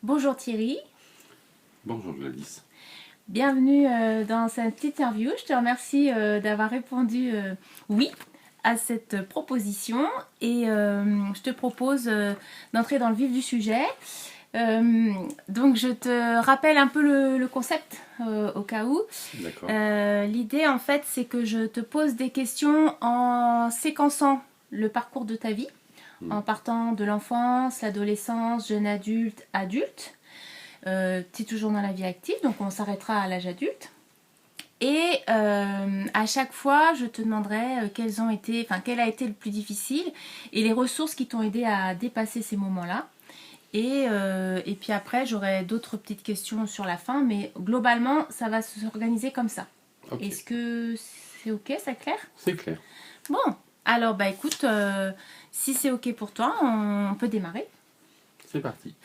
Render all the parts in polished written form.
Bonjour Thierry, Bonjour Gladys. bienvenue dans cette petite interview. Je te remercie d'avoir répondu oui à cette proposition et je te propose d'entrer dans le vif du sujet. Donc je te rappelle un peu le concept au cas où. D'accord. L'idée en fait c'est que je te pose des questions en séquençant le parcours de ta vie, en partant de l'enfance, l'adolescence, jeune adulte, adulte. Tu es toujours dans la vie active, donc on s'arrêtera à l'âge adulte. Et à chaque fois, je te demanderai quel a été le plus difficile et les ressources qui t'ont aidé à dépasser ces moments-là. Et puis après, j'aurai d'autres petites questions sur la fin, mais globalement, ça va s'organiser comme ça. Ok, Est-ce que c'est ok, c'est clair? c'est clair. Bon, alors bah écoute, si c'est ok pour toi, on peut démarrer. C'est parti.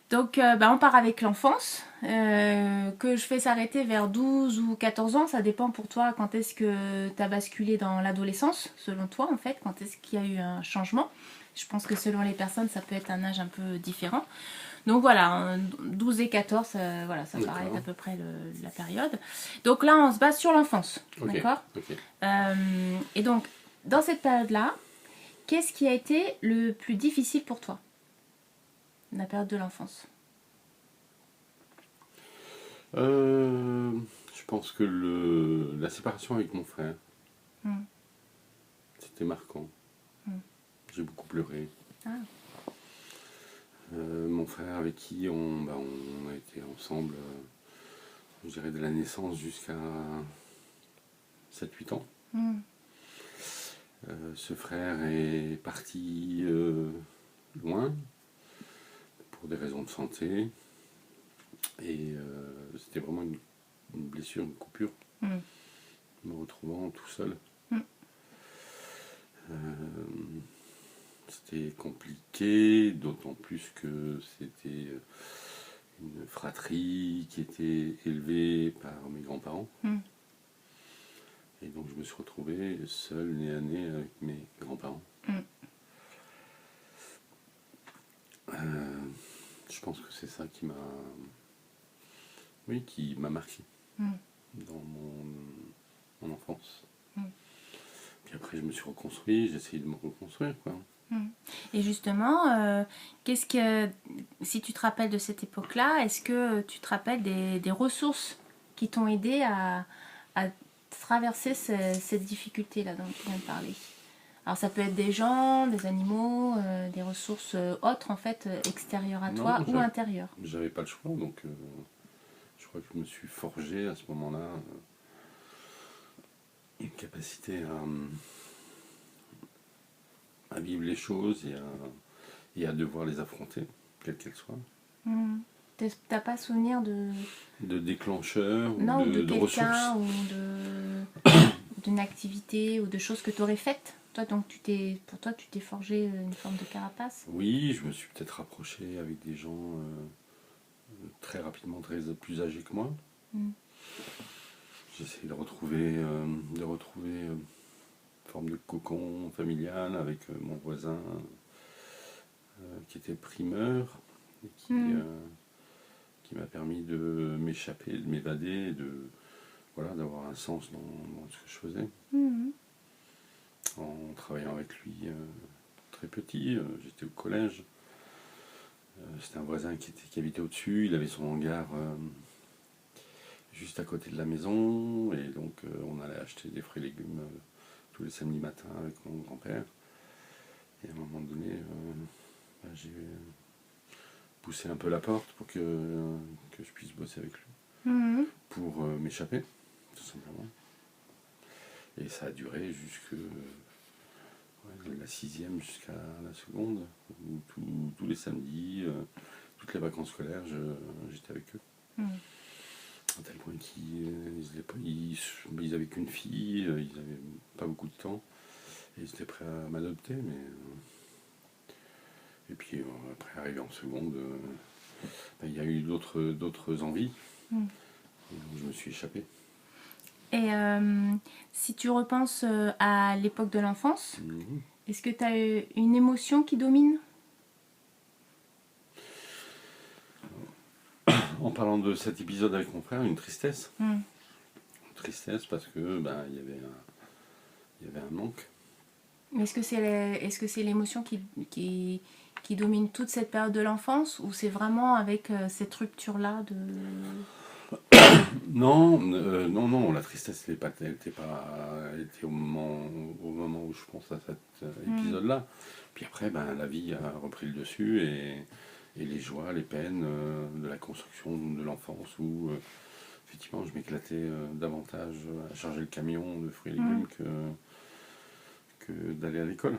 Donc, on part avec l'enfance, que je fais s'arrêter vers 12 ou 14 ans. Ça dépend pour toi quand est-ce que tu as basculé dans l'adolescence, selon toi en fait, quand est-ce qu'il y a eu un changement. Je pense que selon les personnes, ça peut être un âge un peu différent. Donc voilà, 12 et 14, voilà, ça paraît être D'accord. à peu près la période. Donc là, on se base sur l'enfance, Ok, d'accord. ok. Et donc, dans cette période-là, qu'est-ce qui a été le plus difficile pour toi, la période de l'enfance? Je pense que la séparation avec mon frère, Hmm. c'était marquant. Hmm. J'ai beaucoup pleuré. Ah. Mon frère avec qui on a été ensemble, je dirais de la naissance jusqu'à 7 8 ans. Hmm. Ce frère est parti loin pour des raisons de santé. Et c'était vraiment une blessure, une coupure, Hmm. me retrouvant tout seul. Hmm. Euh, C'était compliqué, d'autant plus que c'était une fratrie qui était élevée par mes grands-parents. Hmm. Et donc je me suis retrouvé seul, nez à nez avec mes grands-parents. Hmm. Euh, je pense que c'est ça oui, qui m'a marqué Hmm. dans mon enfance. Hmm. Puis après, je me suis reconstruit, j'ai essayé de me reconstruire, quoi. Hmm. Et justement, si tu te rappelles de cette époque-là, est-ce que tu te rappelles des ressources qui t'ont aidé à traverser cette difficulté-là dont tu viens de parler? Alors ça peut être des gens, des animaux, des ressources autres en fait, extérieures à Non, toi ou intérieures. j'avais pas le choix, donc je crois que je me suis forgé à ce moment-là une capacité à vivre les choses et à devoir les affronter, quelles qu'elles soient. Hmm. T'as pas souvenir De déclencheurs ou non, ou de de ressources. quelqu'un ou d'une activité ou de choses que tu aurais faites. Toi, donc, pour toi, tu t'es forgé une forme de carapace. Oui, je me suis peut-être rapproché avec des gens très rapidement, plus âgés que moi. Mm. J'ai essayé de retrouver une forme de cocon familial avec mon voisin qui était primeur et Mm. qui m'a permis de m'échapper, de m'évader, voilà, d'avoir un sens dans ce que je faisais. Mm. En travaillant avec lui très petit, j'étais au collège. C'était un voisin qui habitait au-dessus, il avait son hangar juste à côté de la maison, et donc on allait acheter des fruits et légumes tous les samedis matins avec mon grand-père. Et à un moment donné, j'ai poussé un peu la porte pour que je puisse bosser avec lui, Mm. pour m'échapper, tout simplement. Et ça a duré jusque la sixième jusqu'à la seconde, où tous les samedis, toutes les vacances scolaires, j'étais avec eux. Mm. À tel point ils avaient qu'une fille, ils n'avaient pas beaucoup de temps, et ils étaient prêts à m'adopter. Et puis après, arrivé en seconde, il y a eu d'autres envies, Mm. et donc je me suis échappé. Et si tu repenses à l'époque de l'enfance, Mhm. est-ce que tu as eu une émotion qui domine? En parlant de cet épisode avec mon frère, une tristesse. Mm. Une tristesse parce que ben, il y avait un manque. Mais est-ce que c'est l'émotion qui domine toute cette période de l'enfance ou c'est vraiment avec cette rupture-là de... Non, non, la tristesse, elle était au moment où je pense à cet épisode-là. Puis après, ben, la vie a repris le dessus et les joies, les peines de la construction de l'enfance où effectivement je m'éclatais davantage à charger le camion de fruits et légumes que d'aller à l'école.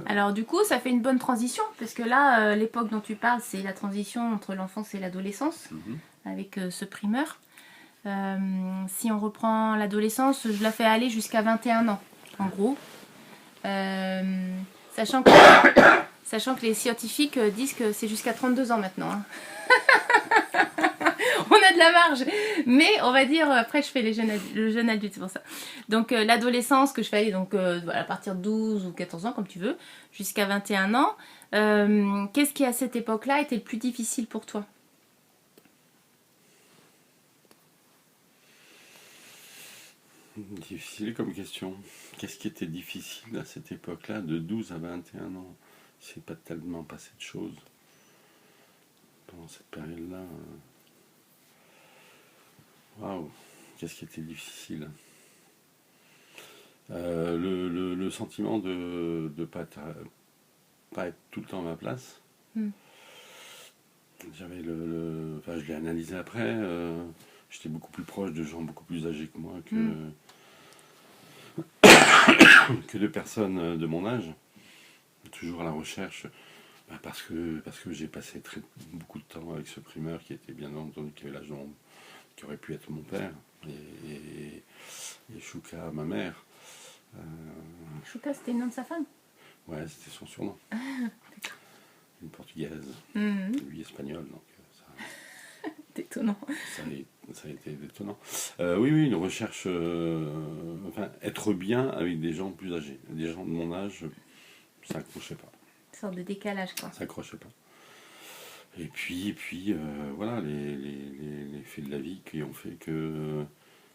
Alors du coup, ça fait une bonne transition, parce que là, l'époque dont tu parles, c'est la transition entre l'enfance et l'adolescence, avec ce primeur. Si on reprend l'adolescence, je la fais aller jusqu'à 21 ans, en gros. Sachant que les scientifiques disent que c'est jusqu'à 32 ans maintenant. Hein. On a de la marge. Mais on va dire, après je fais le jeune adulte, c'est pour ça. Donc l'adolescence que je fais aller donc, à partir de 12 ou 14 ans, comme tu veux, jusqu'à 21 ans. Qu'est-ce qui à cette époque-là était le plus difficile pour toi? Difficile comme question. Qu'est-ce qui était difficile à cette époque-là, de 12 à 21 ans? Il ne s'est pas tellement passé de choses pendant cette période-là. Waouh, qu'est-ce qui était difficile? Le sentiment de ne pas être tout le temps à ma place. J'avais enfin, je l'ai analysé après. J'étais beaucoup plus proche de gens beaucoup plus âgés que moi que de personnes de mon âge. Toujours à la recherche. Parce que j'ai passé beaucoup de temps avec ce primeur qui était bien entendu qui avait l'âge qui aurait pu être mon père et Chouka, ma mère. Chouka, c'était le nom de sa femme? Ouais, c'était son surnom. Une portugaise, lui espagnol, donc ça, Étonnant. ça a été détonnant. Oui, une recherche, enfin, être bien avec des gens plus âgés. Des gens de mon âge, ça accrochait pas. Une sorte de décalage, quoi. Ça accrochait pas. Et puis voilà, les faits de la vie qui ont fait que,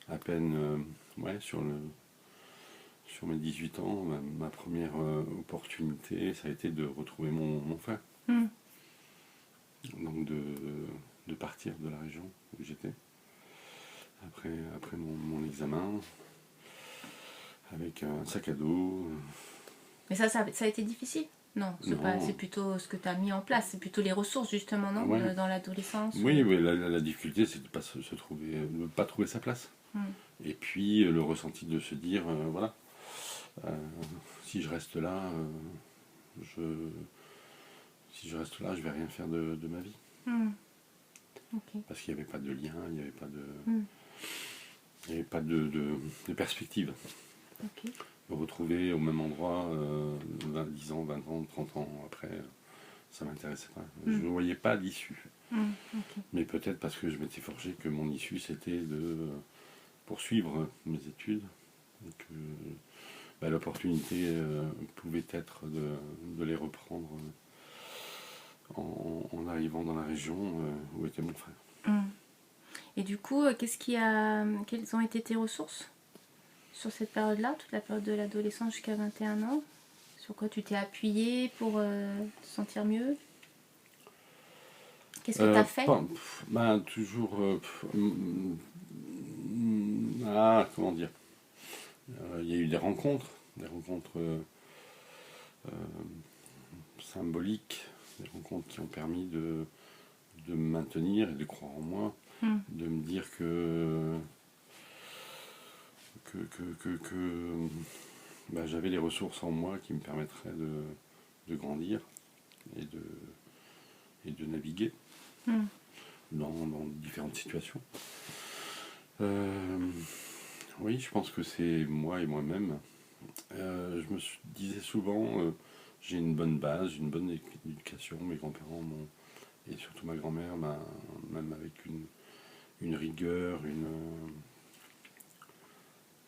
à peine, ouais, sur mes 18 ans, ma première opportunité, ça a été de retrouver mon frère. Donc de partir de la région où j'étais. Après mon examen, avec un sac à dos. Mais ça a été difficile? Non, c'est plutôt ce que tu as mis en place, c'est plutôt les ressources justement, non, Ouais. dans l'adolescence. Oui, mais la difficulté, c'est de ne pas trouver sa place. Et puis le ressenti de se dire, voilà, si je reste là, je vais rien faire de ma vie. Okay. Parce qu'il n'y avait pas de lien, il n'y avait pas de perspective. Okay. Me retrouver au même endroit 10 ans, 20 ans, 30 ans après, ça ne m'intéressait pas. Je ne voyais pas l'issue. Okay. Mais peut-être parce que je m'étais forgé que mon issue c'était de poursuivre mes études. Et que l'opportunité pouvait être de les reprendre en arrivant dans la région où était mon frère. Et du coup, quelles ont été tes ressources sur cette période-là, toute la période de l'adolescence jusqu'à 21 ans? Sur quoi tu t'es appuyé pour te sentir mieux? Qu'est-ce que tu as fait? Toujours... comment dire? Il y a eu des rencontres symboliques, des rencontres qui ont permis de me maintenir et de croire en moi, de me dire que j'avais les ressources en moi qui me permettraient de grandir et de naviguer dans différentes situations. Oui, je pense que c'est moi et moi-même. Je me disais souvent, j'ai une bonne base, j'ai une bonne éducation, mes grands-parents et surtout ma grand-mère, même avec une rigueur,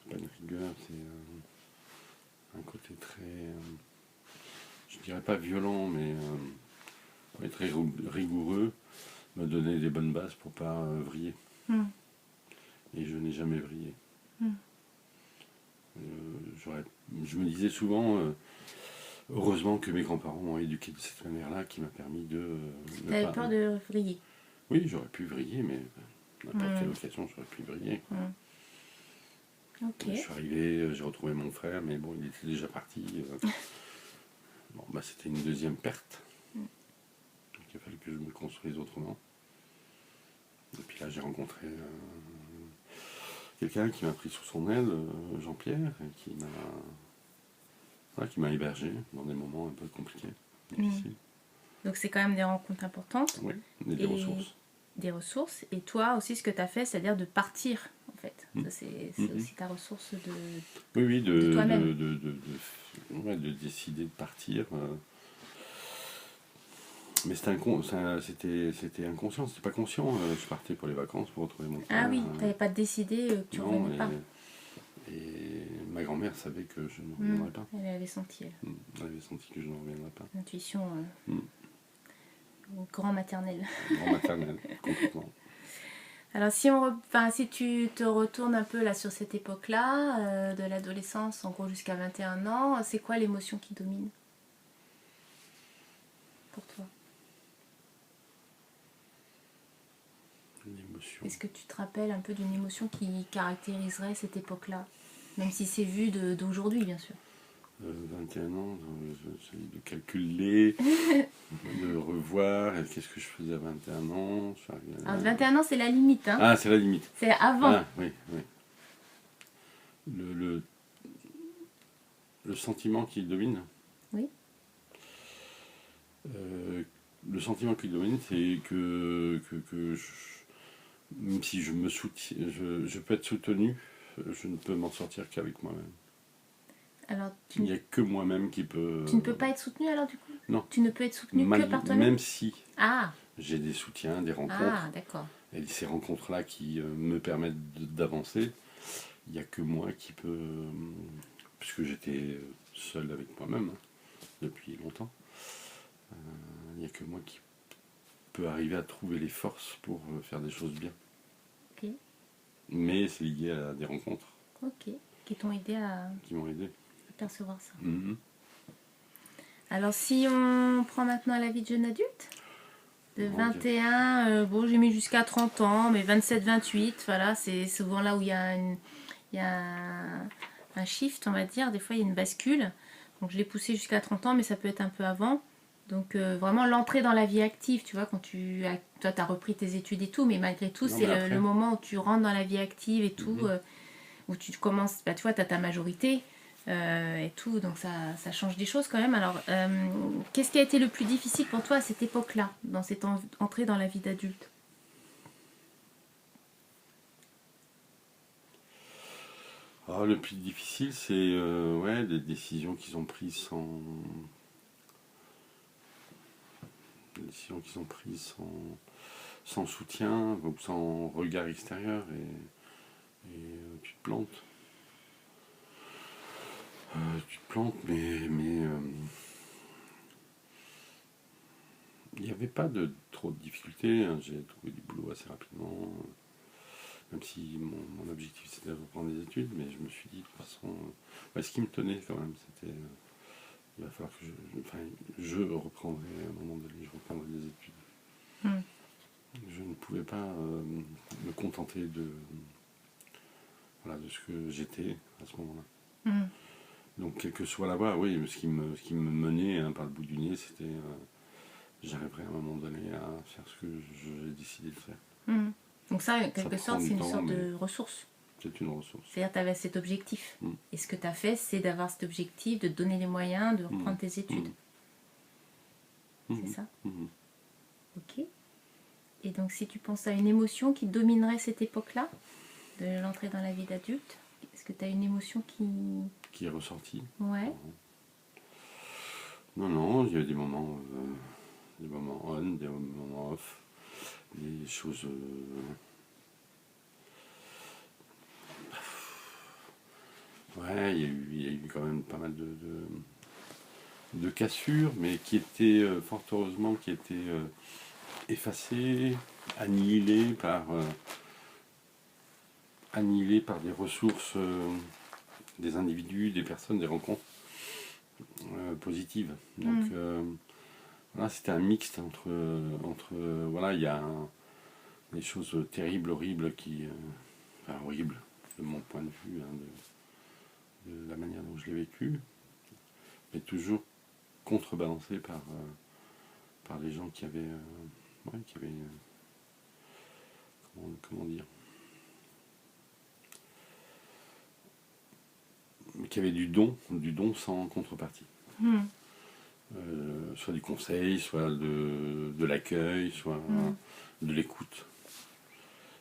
c'est pas une rigueur, c'est un côté très, je dirais pas violent, mais faut être rigoureux, me donner des bonnes bases pour pas vriller. Et je n'ai jamais vrillé. Je me disais souvent, heureusement que mes grands-parents m'ont éduqué de cette manière-là, qui m'a permis de... T'avais peur de vriller? Oui, j'aurais pu vriller, mais n'importe quelle occasion, j'aurais pu vriller. Okay. Je suis arrivé, j'ai retrouvé mon frère, mais bon, il était déjà parti. Bon, bah, c'était une deuxième perte. Donc il a fallu que je me construise autrement. Et puis là, j'ai rencontré quelqu'un qui m'a pris sous son aile, Jean-Pierre, et qui m'a hébergé dans des moments un peu compliqués, difficiles. Donc c'est quand même des rencontres importantes. Oui, et des ressources. Des ressources. Et toi aussi, ce que tu as fait, c'est-à-dire de partir, en fait. Ça, c'est aussi ta ressource de toi-même. De décider de partir. Mais c'était inconscient, c'était pas conscient. Je partais pour les vacances pour retrouver mon frère. Ah oui, tu n'avais pas décidé que tu ne revenais pas. Et ma grand-mère savait que je ne reviendrais pas. Elle avait senti, elle. Elle avait senti que je ne reviendrais pas. Intuition grand maternelle. Grand maternelle, complètement. Alors si tu te retournes un peu là sur cette époque-là, de l'adolescence, en gros jusqu'à 21 ans, c'est quoi l'émotion qui domine pour toi? L'émotion. Est-ce que tu te rappelles un peu d'une émotion qui caractériserait cette époque-là? Même si c'est vu d'aujourd'hui, bien sûr. 21 ans, j'essaie de calculer, de revoir, qu'est-ce que je faisais à 21 ans. Alors 21 ans, c'est la limite. Hein. Ah, c'est la limite. C'est avant. Ah, oui, oui. Le sentiment qui domine. Oui. Le sentiment qui domine, c'est que même si je me soutiens, je peux être soutenu, je ne peux m'en sortir qu'avec moi-même. Alors, il n'y a que moi-même qui peut... Tu ne peux pas être soutenu alors du coup? Non. Tu ne peux être soutenu que par toi-même? Même si j'ai des soutiens, des rencontres. Ah, d'accord. Et ces rencontres-là qui me permettent d'avancer, il n'y a que moi qui peut... puisque j'étais seul avec moi-même depuis longtemps, il n'y a que moi qui peut arriver à trouver les forces pour faire des choses bien. Ok. Mais c'est lié à des rencontres. Ok. Qui t'ont aidé à... Qui m'ont aidé. Percevoir ça. Alors si on prend maintenant la vie de jeune adulte, de 21, bon j'ai mis jusqu'à 30 ans, mais 27, 28, voilà, c'est souvent là où il y a un shift, on va dire, des fois il y a une bascule, donc je l'ai poussé jusqu'à 30 ans, mais ça peut être un peu avant, donc vraiment l'entrée dans la vie active, tu vois, quand toi tu as repris tes études et tout, mais malgré tout, c'est le moment où tu rentres dans la vie active et tout, où tu commences, tu vois, tu as ta majorité, et tout, donc ça change des choses quand même. Alors, qu'est-ce qui a été le plus difficile pour toi à cette époque-là, dans cette entrée dans la vie d'adulte? Le plus difficile, c'est des décisions qu'ils ont prises sans soutien, ou sans regard extérieur, et tu te plantes. Mais il n'y avait pas trop de difficultés. J'ai trouvé du boulot assez rapidement, même si mon objectif c'était de reprendre des études, mais je me suis dit de toute façon, ce qui me tenait quand même, c'était il va falloir que je reprendrai à un moment donné, je reprendrai des études. Je ne pouvais pas me contenter de ce que j'étais à ce moment-là. Donc, quelle que soit la voie, oui, ce qui me menait par le bout du nez, c'était j'arriverai à un moment donné à faire ce que j'ai décidé de faire. Donc ça, en quelque sorte, c'est une sorte de ressource. C'est une ressource. C'est-à-dire que tu avais cet objectif. Et ce que tu as fait, c'est d'avoir cet objectif, de te donner les moyens de reprendre tes études. C'est ça? Ok. Et donc, si tu penses à une émotion qui dominerait cette époque-là, de l'entrée dans la vie d'adulte, est-ce que tu as une émotion qui est ressortie? Ouais. Non, il y a des moments on, des moments off, des choses... il y a eu quand même pas mal de de cassures, mais qui étaient, fort heureusement, qui étaient effacées, annihilées par des ressources des individus, des personnes, des rencontres positives. Donc voilà, c'était un mixte entre voilà, il y a des choses terribles, horribles, enfin horribles de mon point de vue, hein, de la manière dont je l'ai vécu, mais toujours contrebalancé par les gens qui avaient, ouais, comment dire, qui avaient du don sans contrepartie. Soit du conseil, soit de l'accueil, soit de l'écoute,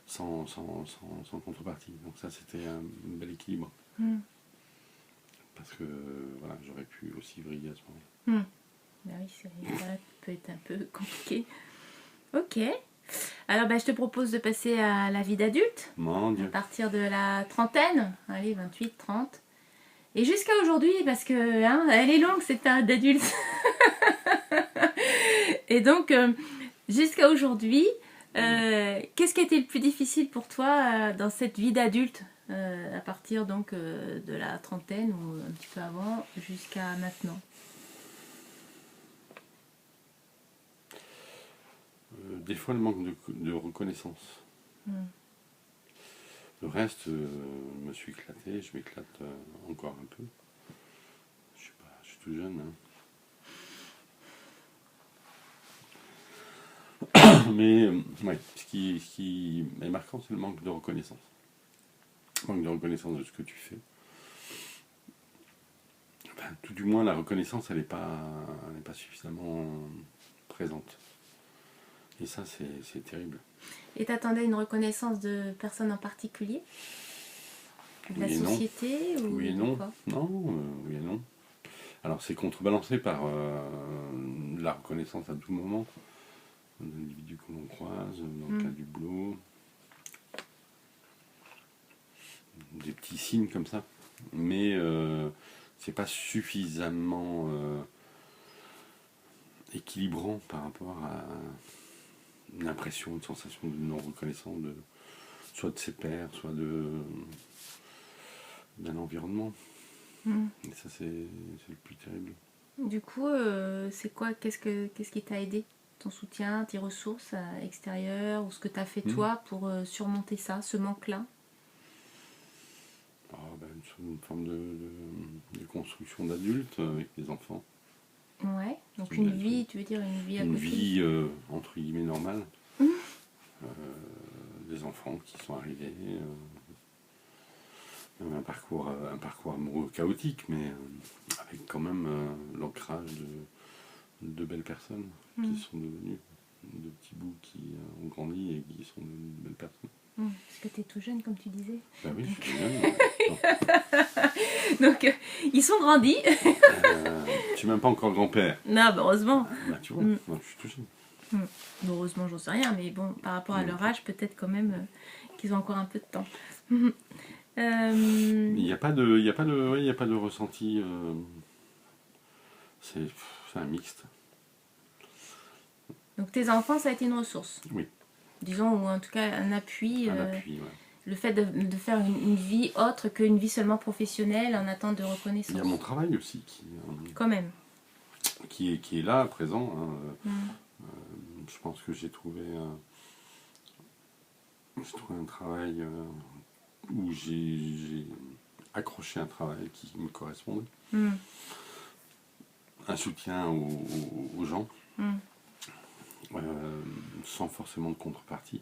sans contrepartie. Donc ça, c'était un bel équilibre. Parce que voilà, j'aurais pu aussi vriller à ce moment-là. Bah oui, ça peut être un peu compliqué. Ok. Alors je te propose de passer à la vie d'adulte. Mon Dieu. À partir de la trentaine. Allez, 28, 30. Et jusqu'à aujourd'hui, parce que elle est longue cette période d'adulte. Et donc, jusqu'à aujourd'hui, qu'est-ce qui a été le plus difficile pour toi dans cette vie d'adulte à partir donc de la trentaine ou un petit peu avant jusqu'à maintenant? Des fois, le manque de reconnaissance. Le reste, je me suis éclaté, je m'éclate encore un peu. Je sais pas, je suis tout jeune. Hein. Mais ouais, ce qui est marquant, c'est le manque de reconnaissance. Le manque de reconnaissance de ce que tu fais. Enfin, tout du moins, la reconnaissance, elle n'est pas suffisamment présente. Et ça, c'est terrible. Et t'attendais une reconnaissance de personnes en particulier? De la société ou oui et non. Non, oui et non. Alors c'est contrebalancé par la reconnaissance à tout moment d'individus que l'on croise, dans le cas du boulot. Des petits signes comme ça. Mais c'est pas suffisamment équilibrant par rapport à une impression, une sensation de non-reconnaissance, soit de ses pairs, soit d'un environnement. Et ça, c'est le plus terrible. Du coup, c'est quoi? Qu'est-ce qui t'a aidé? Ton soutien, tes ressources extérieures, ou ce que tu as fait toi pour surmonter ça, ce manque-là? Une forme de construction d'adulte avec des enfants. Ouais, donc une vie, tu veux dire une vie à côté? Une vie entre guillemets normale. Des enfants qui sont arrivés. Un parcours amoureux chaotique, mais avec quand même l'ancrage de belles personnes qui sont devenues de petits bouts qui ont grandi et qui sont devenues de belles personnes. Parce que tu es tout jeune, comme tu disais. Bah oui, je suis jeune. Donc, ils sont grandis. Je suis même pas encore grand-père. Non, heureusement. Bah, tu vois, non, je suis tout jeune. Heureusement, j'en sais rien, mais bon, par rapport à leur âge, peut-être quand même qu'ils ont encore un peu de temps. Il n'y a pas de ressenti. C'est un mixte. Donc tes enfants, ça a été une ressource. Oui. Disons, ou en tout cas un appui. Un appui, ouais. Le fait de faire une vie autre qu'une vie seulement professionnelle en attente de reconnaissance. Il y a mon travail aussi quand même. Qui est là, présent. Hein. Je pense que j'ai trouvé un travail où j'ai accroché un travail qui me correspondait. Un soutien aux gens, sans forcément de contrepartie,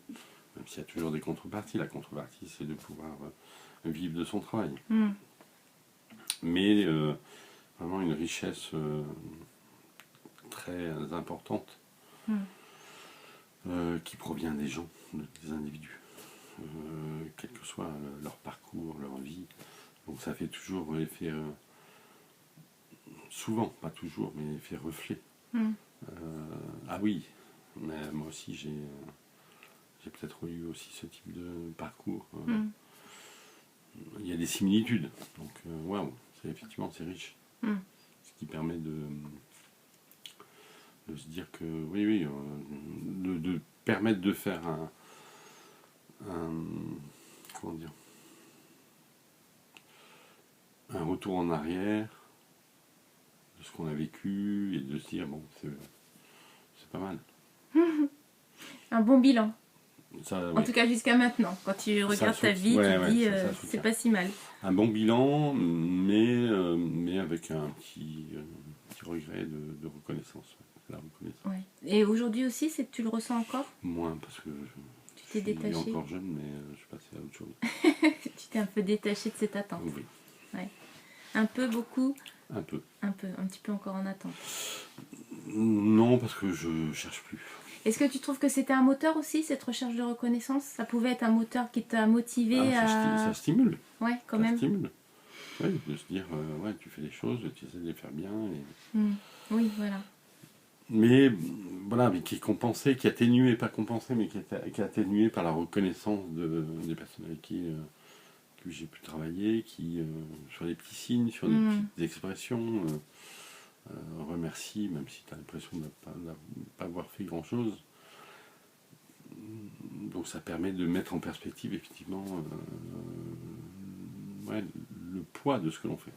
même s'il y a toujours des contreparties. La contrepartie, c'est de pouvoir vivre de son travail. Mais vraiment une richesse très importante qui provient des gens, des individus, quel que soit leur parcours, leur vie. Donc ça fait toujours effet, souvent, pas toujours, mais effet reflet. Ah oui, mais moi aussi j'ai peut-être eu aussi ce type de parcours. Il y a des similitudes, donc waouh, effectivement c'est riche. Ce qui permet de se dire que oui, de permettre de faire comment dire, un retour en arrière de ce qu'on a vécu et de se dire bon, c'est pas mal. Un bon bilan. Ça, En tout cas jusqu'à maintenant. Quand tu regardes ta vie, ouais, tu te dis c'est c'est pas si mal. un bon bilan, mais avec un petit regret de reconnaissance. La reconnaissance. Ouais. Et aujourd'hui aussi, tu le ressens encore? Moins parce que Tu t'es je suis détaché? encore jeune, mais je suis passé à autre chose. Tu t'es un peu détaché de cette attente? Oui. Ouais. Un peu, beaucoup? Un peu. Un peu, un petit peu encore en attente. Non, parce que je cherche plus. Est-ce que tu trouves que c'était un moteur aussi, cette recherche de reconnaissance? Ça pouvait être un moteur qui t'a motivé Ça stimule. Ouais, quand Ça même. stimule. Oui, de se dire, ouais, tu fais les choses, tu essaies de les faire bien. Oui, voilà. Mais voilà, mais qui est compensé, qui est atténué, pas compensé, mais qui est atténué par la reconnaissance des personnes avec qui j'ai pu travailler, sur des petits signes, sur des petites expressions, remercie, même si tu as l'impression de ne pas avoir fait grand-chose. Donc ça permet de mettre en perspective effectivement le poids de ce que l'on fait.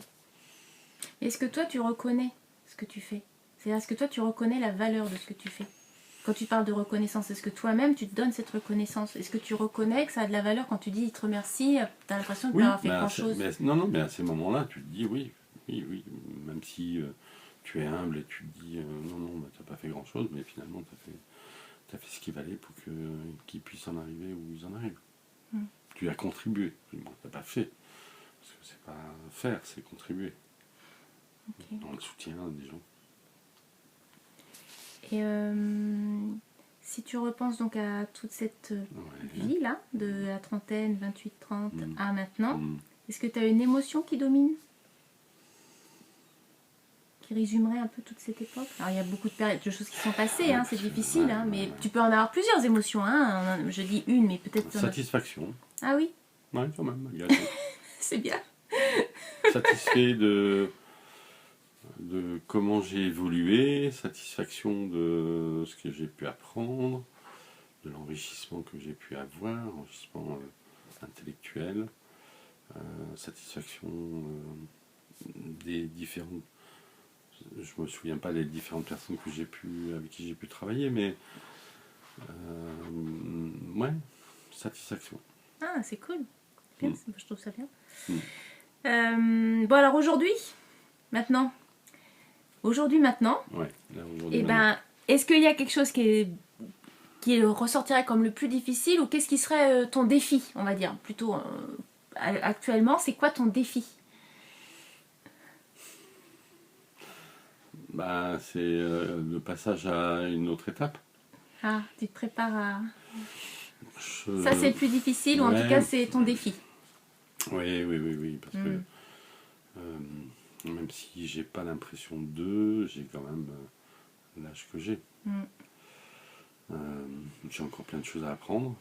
Est-ce que toi tu reconnais ce que tu fais? C'est-à-dire, est-ce que toi tu reconnais la valeur de ce que tu fais? Quand tu parles de reconnaissance, est-ce que toi-même tu te donnes cette reconnaissance? Est-ce que tu reconnais que ça a de la valeur quand tu dis il te remercie, tu as l'impression de ne pas avoir fait grand-chose? Non, mais à ces moments-là, tu te dis oui, même si tu es humble et tu te dis non, tu n'as pas fait grand-chose, mais finalement tu as fait ce qu'il fallait pour qu'ils puissent en arriver où ils en arrivent. Tu as contribué, tu n'as pas fait, parce que c'est pas faire, c'est contribuer. Okay. Dans le soutien des gens. Et si tu repenses donc à toute cette vie là, de la trentaine, 28-30 à maintenant, est-ce que tu as une émotion qui domine? Qui résumerait un peu toute cette époque? Alors il y a beaucoup de choses qui sont passées, hein, c'est difficile, mais tu peux en avoir plusieurs émotions. Hein. Je dis une, mais peut-être... Satisfaction. Ah oui? Oui, quand même. C'est bien. Satisfait de comment j'ai évolué, satisfaction de ce que j'ai pu apprendre, de l'enrichissement que j'ai pu avoir, enrichissement intellectuel, satisfaction des différentes... Je me souviens pas des différentes personnes avec qui j'ai pu travailler, mais ouais, satisfaction. Ah, c'est cool. Bien, je trouve ça bien. Bon, alors aujourd'hui, maintenant, ouais, et est-ce qu'il y a quelque chose qui ressortirait comme le plus difficile, ou qu'est-ce qui serait ton défi, on va dire, plutôt actuellement, c'est quoi ton défi? C'est le passage à une autre étape. Ah, tu te prépares à... Ça, c'est le plus difficile, ou en tout cas, c'est ton défi. Oui, parce que même si j'ai pas l'impression j'ai quand même l'âge que j'ai. J'ai encore plein de choses à apprendre.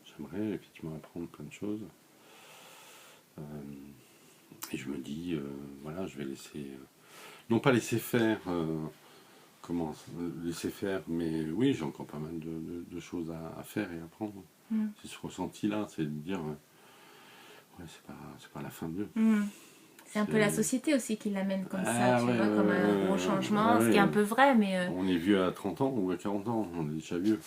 J'aimerais effectivement apprendre plein de choses. Et je me dis, voilà, je vais laisser... non pas laisser faire... laisser faire, mais oui, j'ai encore pas mal de choses à faire et à apprendre. C'est ce ressenti-là, c'est de dire... ouais, c'est pas la fin de mieux. C'est un peu la société aussi qui l'amène comme ça, tu vois, comme un gros changement, ce qui est un peu vrai, mais... On est vieux à 30 ans ou à 40 ans, on est déjà vieux.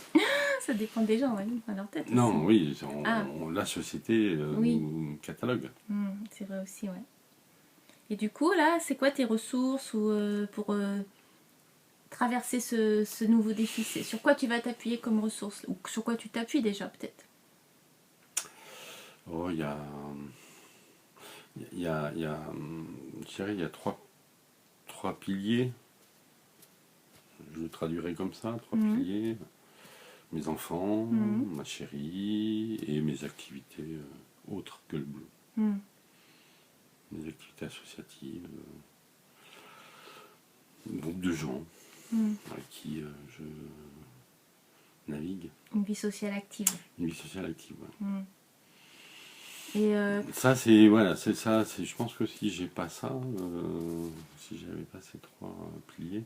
Ça dépend des gens, oui, dans leur tête. Non, aussi. Oui, la société nous catalogue. C'est vrai aussi, ouais. Et du coup, là, c'est quoi tes ressources pour traverser ce nouveau défi? Sur quoi tu vas t'appuyer comme ressources? Ou sur quoi tu t'appuies déjà, peut-être? Oh, je dirais, il y a trois piliers. Je le traduirais comme ça, trois piliers. Mes enfants, ma chérie et mes activités autres que le boulot. Mes activités associatives, un groupe de gens avec qui je navigue. Une vie sociale active. Une vie sociale active, ouais. Et ça, c'est ça. Je pense que si j'ai pas ça, si j'avais pas ces trois piliers,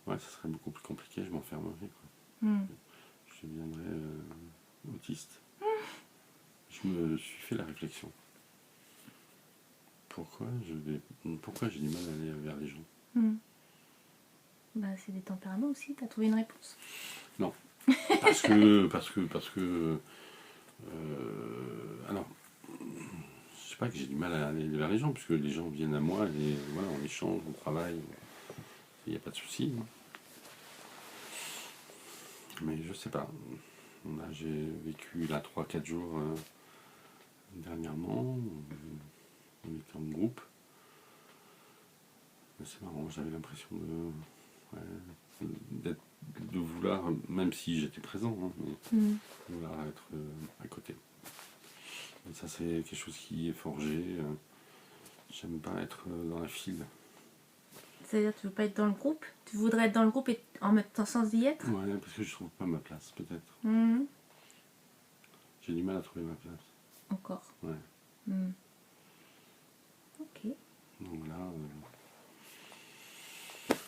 ouais, ça serait beaucoup plus compliqué, je m'enfermerais, quoi. Hmm. Je deviendrais autiste. Je me suis fait la réflexion. Pourquoi j'ai du mal à aller vers les gens? Hmm. Bah, c'est des tempéraments aussi, t'as trouvé une réponse? Non. Parce que alors, je sais pas que j'ai du mal à aller vers les gens, puisque les gens viennent à moi et voilà, on échange, on travaille, il n'y a pas de souci. Mais je sais pas. Là, j'ai vécu là 3-4 jours dernièrement, on était en groupe. C'est marrant, j'avais l'impression de vouloir, même si j'étais présent, hein, mais vouloir être à côté. Et ça, c'est quelque chose qui est forgé. J'aime pas être dans la file. C'est-à-dire, tu veux pas être dans le groupe? Tu voudrais être dans le groupe et en même temps sans y être? Ouais, parce que je trouve pas ma place, peut-être. Hmm. J'ai du mal à trouver ma place. Encore. Ouais. Hmm. Ok. Donc là.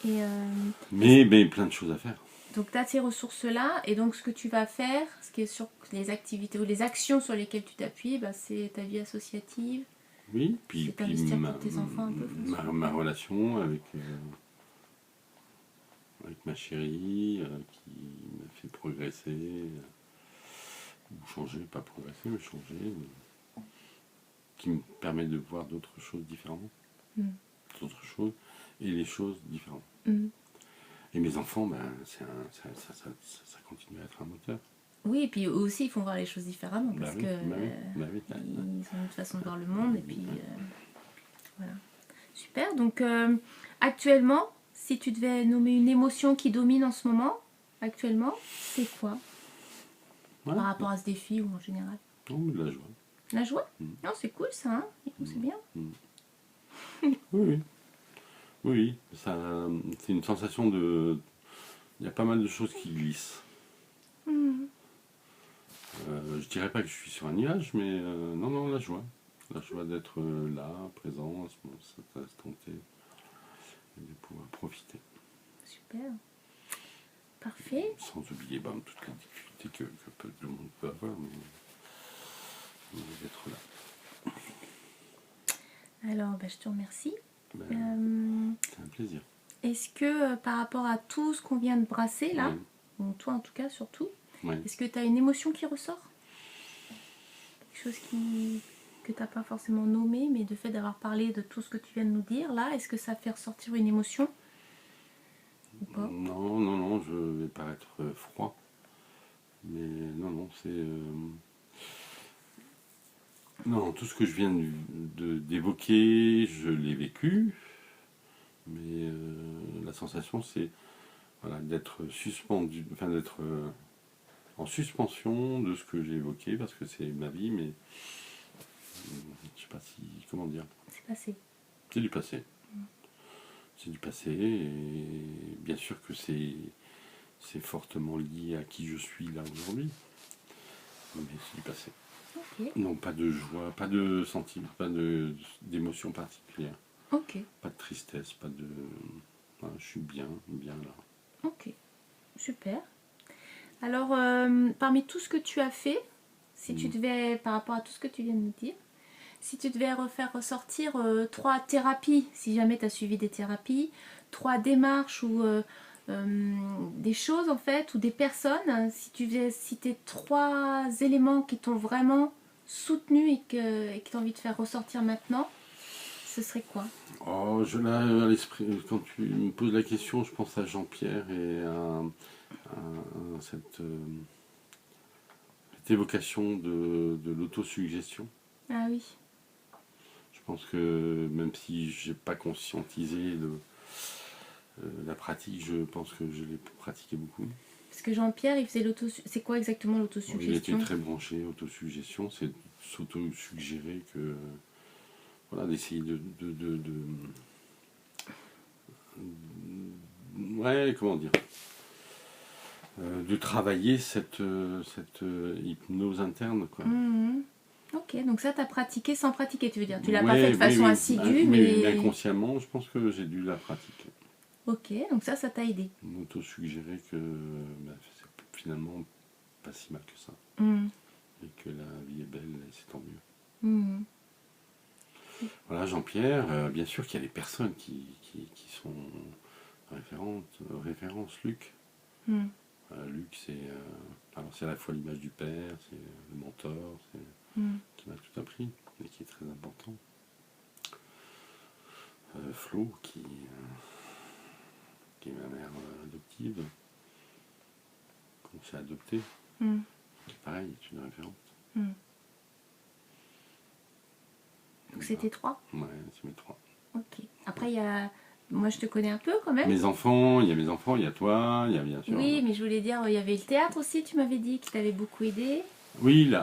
Et mais plein de choses à faire. donc tu as ces ressources-là, et donc ce que tu vas faire, ce qui est sur les activités ou les actions sur lesquelles tu t'appuies, bah, c'est ta vie associative. Oui, puis C'est t'investir pour tes enfants un peu. ma relation avec ma chérie qui m'a fait progresser, ou changer, pas progresser, mais changer, qui me permet de voir d'autres choses différemment, d'autres choses, et les choses différentes. Et mes enfants, ben, ça continue à être un moteur. Oui, et puis eux aussi, ils font voir les choses différemment, parce oui, que oui. ils ont une autre façon de voir le monde, et puis voilà. Super, donc actuellement, si tu devais nommer une émotion qui domine en ce moment, actuellement, c'est quoi? Ouais, Par rapport à ce défi ou en général? non, mais de la joie. La joie? Non, c'est cool ça, hein? C'est bien. Oui, oui, ça, c'est une sensation de... Il y a pas mal de choses qui glissent. Je dirais pas que je suis sur un nuage, mais non, la joie. La joie d'être là, présent, à cet instant T, et de pouvoir profiter. Super. Parfait. Sans oublier toutes les difficultés que tout le monde peut avoir, mais d'être là. Alors, je te remercie. C'est un plaisir. Est-ce que par rapport à tout ce qu'on vient de brasser là, ou toi en tout cas surtout, est-ce que tu as une émotion qui ressort? Quelque chose que tu n'as pas forcément nommé, mais de fait d'avoir parlé de tout ce que tu viens de nous dire là, est-ce que ça fait ressortir une émotion ou pas? Non, je vais paraître froid. Mais non, c'est... Non, tout ce que je viens d'évoquer, je l'ai vécu. Mais la sensation, c'est d'être suspendu, enfin d'être en suspension de ce que j'ai évoqué, parce que c'est ma vie, mais je sais pas si... Comment dire? C'est passé. C'est du passé. C'est du passé, et bien sûr que c'est fortement lié à qui je suis là aujourd'hui. Mais c'est du passé. Ok. Non, pas de joie, pas de sentiment, pas d'émotion particulière. Ok. Pas de tristesse, pas de... Voilà, je suis bien là. Ok. Super. Alors, parmi tout ce que tu as fait, si tu devais, par rapport à tout ce que tu viens de nous dire, si tu devais refaire ressortir 3 thérapies, si jamais tu as suivi des thérapies, 3 démarches ou des choses en fait, ou des personnes, si tu devais citer 3 éléments qui t'ont vraiment soutenu et que tu as envie de faire ressortir maintenant, ce serait quoi? Oh, je l'ai à l'esprit, quand tu me poses la question, je pense à Jean-Pierre et à cette évocation de l'autosuggestion. Ah oui. Je pense que même si j'ai pas conscientisé la pratique, je pense que je l'ai pratiqué beaucoup. Parce que Jean-Pierre, il faisait c'est quoi exactement Il l'autosuggestion? était très branché autosuggestion, c'est s'auto-suggérer que... Voilà, d'essayer ouais, comment dire, de travailler cette hypnose interne, quoi. Ok, donc ça, tu as pratiqué sans pratiquer, tu veux dire? Tu l'as pas fait de façon assidue, mais mais... inconsciemment, je pense que j'ai dû la pratiquer. Ok, donc ça t'a aidé. M'auto-suggérer que c'est finalement pas si mal que ça. Hmm. Et que la vie est belle et c'est tant mieux. Hmm. Voilà, Jean-Pierre, bien sûr qu'il y a des personnes qui sont références. Luc. Hmm. Luc, c'est à la fois l'image du père, c'est le mentor, Hmm. qui m'a tout appris et qui est très important. Flo, qui est ma mère adoptive, qu'on s'est adopté, Hmm. qui pareil est une référence. Hmm. Donc c'était 3. Ouais, c'est mes 3. Ok. Après, il y a... Moi, je te connais un peu quand même. Il y a mes enfants, il y a toi, il y a bien sûr. Oui, mais je voulais dire, il y avait le théâtre aussi, tu m'avais dit, qui t'avait beaucoup aidé. Oui,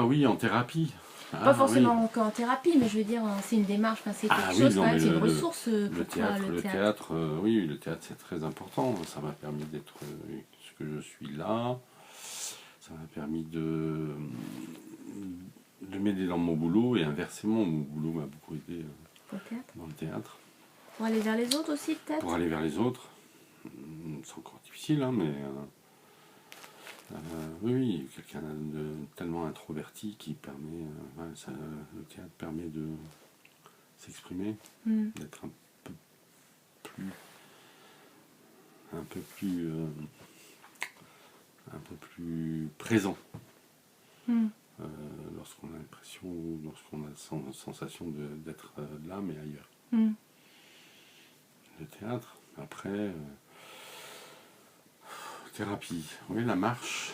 oui, en thérapie. Pas forcément Oui. encore en thérapie, mais je veux dire, c'est une démarche, enfin, c'est quelque Ah oui, chose non, quand même, mais c'est une ressource le pour toi, théâtre, le le théâtre. théâtre, oui, le théâtre c'est très important. Ça m'a permis d'être ce que je suis là. Ça m'a permis de m'aider dans mon boulot et inversement, mon boulot m'a beaucoup aidé Pour le théâtre. dans le théâtre. Pour aller vers les autres aussi, peut-être. Pour aller vers les autres, c'est encore difficile, hein, mais oui, quelqu'un de tellement introverti qui permet, le théâtre permet de s'exprimer, Hmm. d'être un peu plus présent Hmm. lorsqu'on a l'impression, lorsqu'on a la sensation d'être là mais ailleurs. Hmm. Le théâtre, après, thérapie, oui, la marche,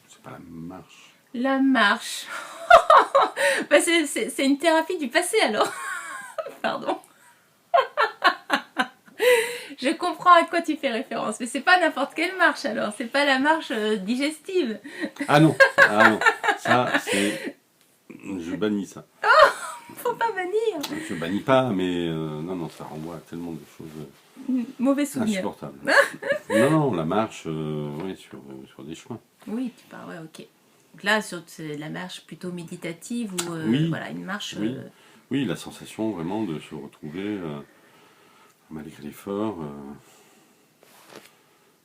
c'est pas la marche. La marche. Bah, c'est une thérapie du passé alors. Pardon. Je comprends à quoi tu fais référence, mais c'est pas n'importe quelle marche alors, c'est pas la marche digestive. Ah non, ça c'est... Je bannis ça. Faut pas bannir. Je bannis pas, mais non, ça renvoie à tellement de choses Mauvais souvenir. insupportables. Non, la marche, oui, sur des chemins. Oui, tu parles, ouais, ok. Donc là, c'est la marche plutôt méditative ou Oui, voilà, une marche. oui. Oui, la sensation vraiment de se retrouver, malgré l'effort,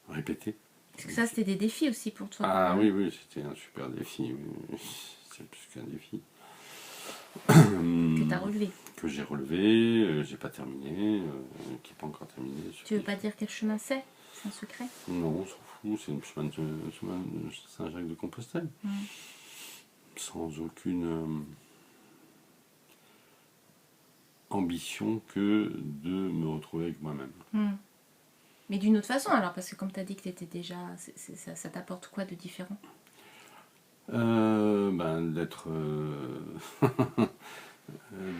répété. Parce que ça, c'était des défis aussi pour toi. Ah hein. oui, c'était un super défi. Oui. C'est plus qu'un défi. Que tu as relevé. Que j'ai relevé, j'ai pas terminé, qui n'est pas encore terminé. Tu veux pas dire quel chemin c'est? C'est un secret? Non, on s'en fout, c'est le chemin de Saint-Jacques-de-Compostelle. Sans aucune ambition que de me retrouver avec moi-même. Mais d'une autre façon alors, parce que comme tu as dit que tu étais déjà... ça t'apporte quoi de différent? D'être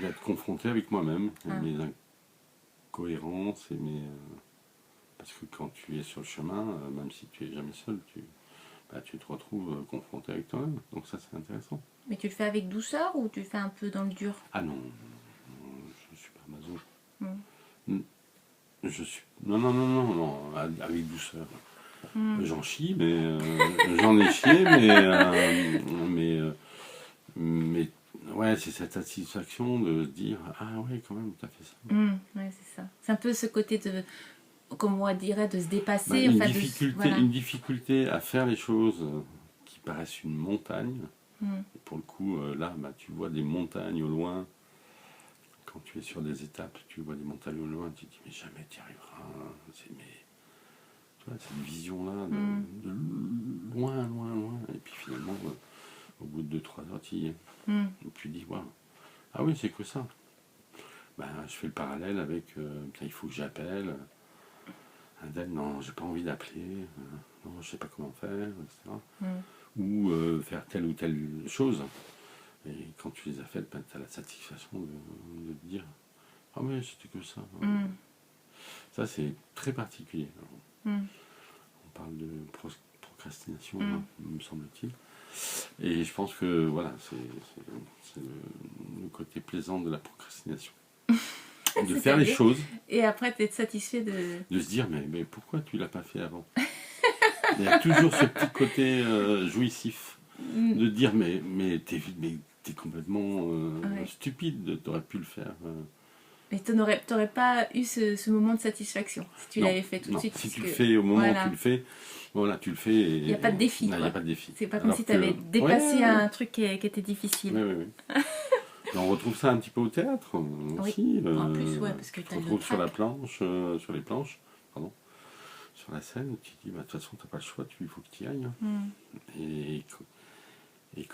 d'être confronté avec moi-même, mes incohérences et parce que quand tu es sur le chemin, même si tu es jamais seul, tu te retrouves confronté avec toi-même. Donc ça, c'est intéressant. Mais tu le fais avec douceur ou tu le fais un peu dans le dur? Ah non, je suis pas maso. Je suis... Non, avec douceur. J'en chie, mais j'en ai chié, mais ouais, c'est cette satisfaction de se dire ah ouais, quand même, t'as fait ça. Ouais, c'est ça. C'est un peu ce côté de, comme on dirait, de se dépasser. Une difficulté à faire les choses qui paraissent une montagne. Et pour le coup, là, tu vois des montagnes au loin. Quand tu es sur des étapes, tu vois des montagnes au loin, tu te dis mais jamais tu y arriveras. Tu vois, cette vision-là de loin. Et puis finalement, au bout de 2-3 heures, tu y es. Et tu dis waouh, ah oui, c'est que ça. Je fais le parallèle avec il faut que j'appelle. Non, j'ai pas envie d'appeler. Non, je sais pas comment faire, etc. Ou faire telle ou telle chose. Et quand tu les as faites, tu as la satisfaction de te dire ah ouais, c'était que ça. Ça, c'est très particulier. Alors, on parle de procrastination, me semble-t-il. Et je pense que voilà, c'est le côté plaisant de la procrastination. De faire les choses. Et après, tu es satisfait de se dire mais pourquoi tu l'as pas fait avant? Il y a toujours ce petit côté jouissif de dire mais t'es complètement stupide, t'aurais pu le faire Mais t'aurais pas eu ce moment de satisfaction si tu Non, l'avais fait tout de non. suite. Si parce tu le que, fais au moment voilà, où tu le fais, voilà, tu le fais et il n'y a pas de défi. non, il n'y Quoi. a pas de défi. C'est pas comme Alors si que- tu avais dépassé Ouais, un truc qui était difficile. ouais, ouais, ouais. Et on retrouve ça un petit peu au théâtre Oui. aussi. En plus, ouais, parce que Tu te t'as le retrouves sur la trac. planche, sur les planches, pardon, sur la scène, tu te dis, bah, de toute façon, t'as pas le choix, il faut que tu y ailles. Hmm. Et, et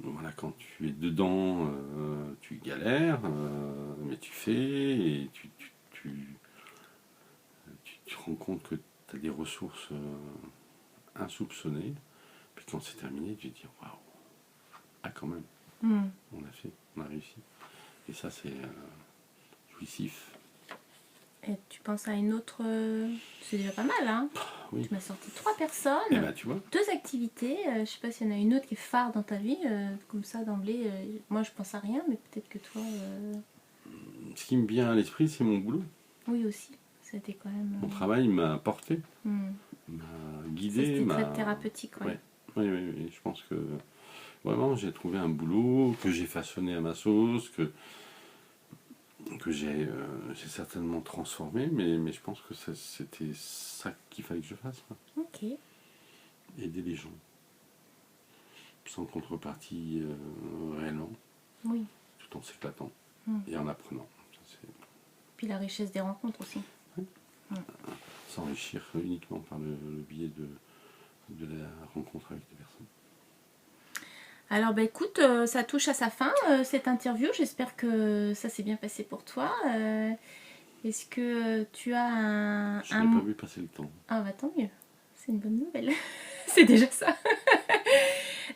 voilà, quand tu es dedans, tu galères, mais tu fais et tu te rends compte que tu as des ressources insoupçonnées. Puis quand c'est terminé, tu te dis waouh, ah quand même, Hmm. on l'a fait, on a réussi. Et ça, c'est jouissif. Et tu penses à une autre... C'est déjà pas mal, hein? Oui. Tu m'as sorti 3 personnes, Et ben tu vois, 2 activités. Je sais pas s'il y en a une autre qui est phare dans ta vie, comme ça d'emblée. Moi, je pense à rien, mais peut-être que toi... ce qui me vient à l'esprit, c'est mon boulot. Oui, aussi. C'était quand même... Mon travail m'a porté, hmm. m'a Ça, guidé, c'était m'a. très thérapeutique, ouais. Ouais. Oui, oui, oui. Je pense que vraiment j'ai trouvé un boulot que j'ai façonné à ma sauce, que j'ai certainement transformé, mais je pense que c'était ça qu'il fallait que je fasse, quoi. Ok. Aider les gens, sans contrepartie réellement, Oui. tout en s'éclatant Mm. et en apprenant. Ça, c'est Puis la richesse des rencontres aussi. s'enrichir uniquement par le biais de la rencontre avec des personnes. Alors, bah, écoute, ça touche à sa fin, cette interview. J'espère que ça s'est bien passé pour toi. Est-ce que tu as Je n'ai pas vu passer le temps. Ah, bah tant mieux. C'est une bonne nouvelle. C'est déjà ça.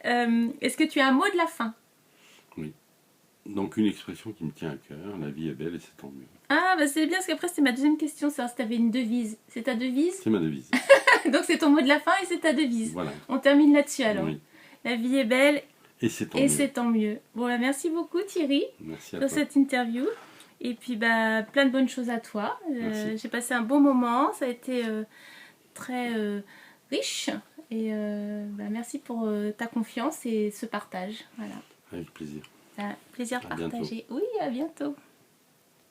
Est-ce que tu as un mot de la fin? Oui. Donc une expression qui me tient à cœur, la vie est belle et c'est tant mieux. Ah, bah c'est bien, parce qu'après, c'était ma deuxième question, savoir si tu avais une devise. C'est ta devise? C'est ma devise. Donc, c'est ton mot de la fin et c'est ta devise. Voilà. On termine là-dessus alors. Oui. La vie est belle Et c'est tant et mieux. c'est tant mieux. Bon, bah, merci beaucoup Thierry Merci à pour toi. cette interview. Et puis, bah, plein de bonnes choses à toi. Merci. J'ai passé un bon moment. Ça a été très riche. Et bah, merci pour ta confiance et ce partage. Voilà. Avec plaisir. Plaisir À bientôt. partagé. Oui, à bientôt.